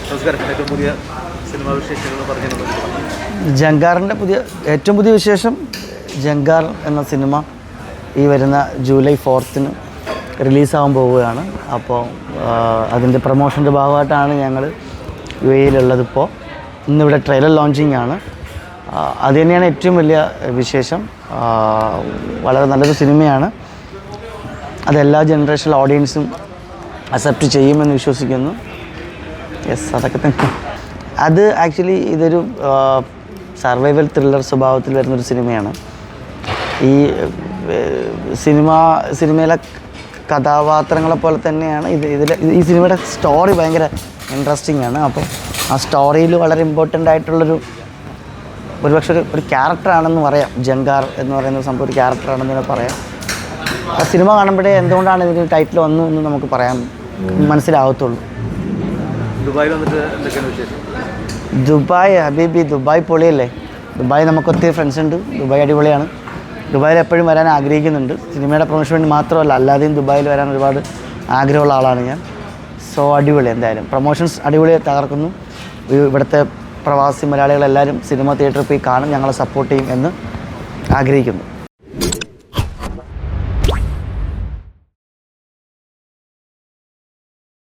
നമസ്കാരം. ഏറ്റവും പുതിയ സിനിമാ വിശേഷങ്ങൾ പറഞ്ഞു. ജങ്കാറിൻ്റെ ഏറ്റവും പുതിയ വിശേഷം, ജങ്കാർ എന്ന സിനിമ ഈ വരുന്ന ജൂലൈ 4 റിലീസാകാൻ പോവുകയാണ്. അപ്പോൾ അതിൻ്റെ പ്രൊമോഷൻ്റെ ഭാഗമായിട്ടാണ് ഞങ്ങൾ UAE ഇപ്പോൾ. ഇന്നിവിടെ ട്രെയിലർ ലോഞ്ചിങ് ആണ്. അത് തന്നെയാണ് ഏറ്റവും വലിയ വിശേഷം. വളരെ നല്ലൊരു സിനിമയാണ്. അതെല്ലാ ജനറേഷൻ ഓഡിയൻസും അക്സെപ്റ്റ് ചെയ്യുമെന്ന് വിശ്വസിക്കുന്നു. യെസ്, അതൊക്കെ തന്നെ. അത് ആക്ച്വലി ഇതൊരു സർവൈവൽ ത്രില്ലർ സ്വഭാവത്തിൽ വരുന്നൊരു സിനിമയാണ്. ഈ സിനിമയിലെ കഥാപാത്രങ്ങളെ പോലെ തന്നെയാണ് ഈ സിനിമയുടെ സ്റ്റോറി ഭയങ്കര ഇൻട്രസ്റ്റിംഗ് ആണ്. അപ്പോൾ ആ സ്റ്റോറിയിൽ വളരെ ഇമ്പോർട്ടൻ്റ് ആയിട്ടുള്ളൊരു ഒരുപക്ഷെ ഒരു ക്യാരക്ടറാണെന്ന് പറയാം. ജങ്കാർ എന്ന് പറയുന്ന സംഭവം ഒരു ക്യാരക്ടറാണെന്ന് തന്നെ പറയാം. ആ സിനിമ കാണുമ്പോഴേ എന്തുകൊണ്ടാണ് ഇതിന് ടൈറ്റിൽ വന്നു എന്ന് നമുക്ക് പറയാൻ മനസ്സിലാവത്തുള്ളൂ. ദുബായ് വന്നിട്ട് എന്തൊക്കെയാണ് വിശേഷം? ദുബായ് ഹബീബി, ദുബായ് പൊളിയല്ലേ. ദുബായ് നമുക്കൊത്തിരി ഫ്രണ്ട്സ് ഉണ്ട്. ദുബായ് അടിപൊളിയാണ്. ദുബായിൽ എപ്പോഴും വരാൻ ആഗ്രഹിക്കുന്നുണ്ട്. സിനിമയുടെ പ്രൊമോഷൻ വേണ്ടി മാത്രമല്ല, അല്ലാതെയും ദുബായിൽ വരാൻ ഒരുപാട് ആഗ്രഹമുള്ള ആളാണ് ഞാൻ. സോ അടിപൊളി, എന്തായാലും പ്രൊമോഷൻസ് അടിപൊളി തകർക്കുന്നു. ഇവിടുത്തെ പ്രവാസി മലയാളികളെല്ലാവരും സിനിമ തിയേറ്ററിൽ പോയി കാണും, ഞങ്ങളെ സപ്പോർട്ട് ചെയ്യും എന്ന് ആഗ്രഹിക്കുന്നു.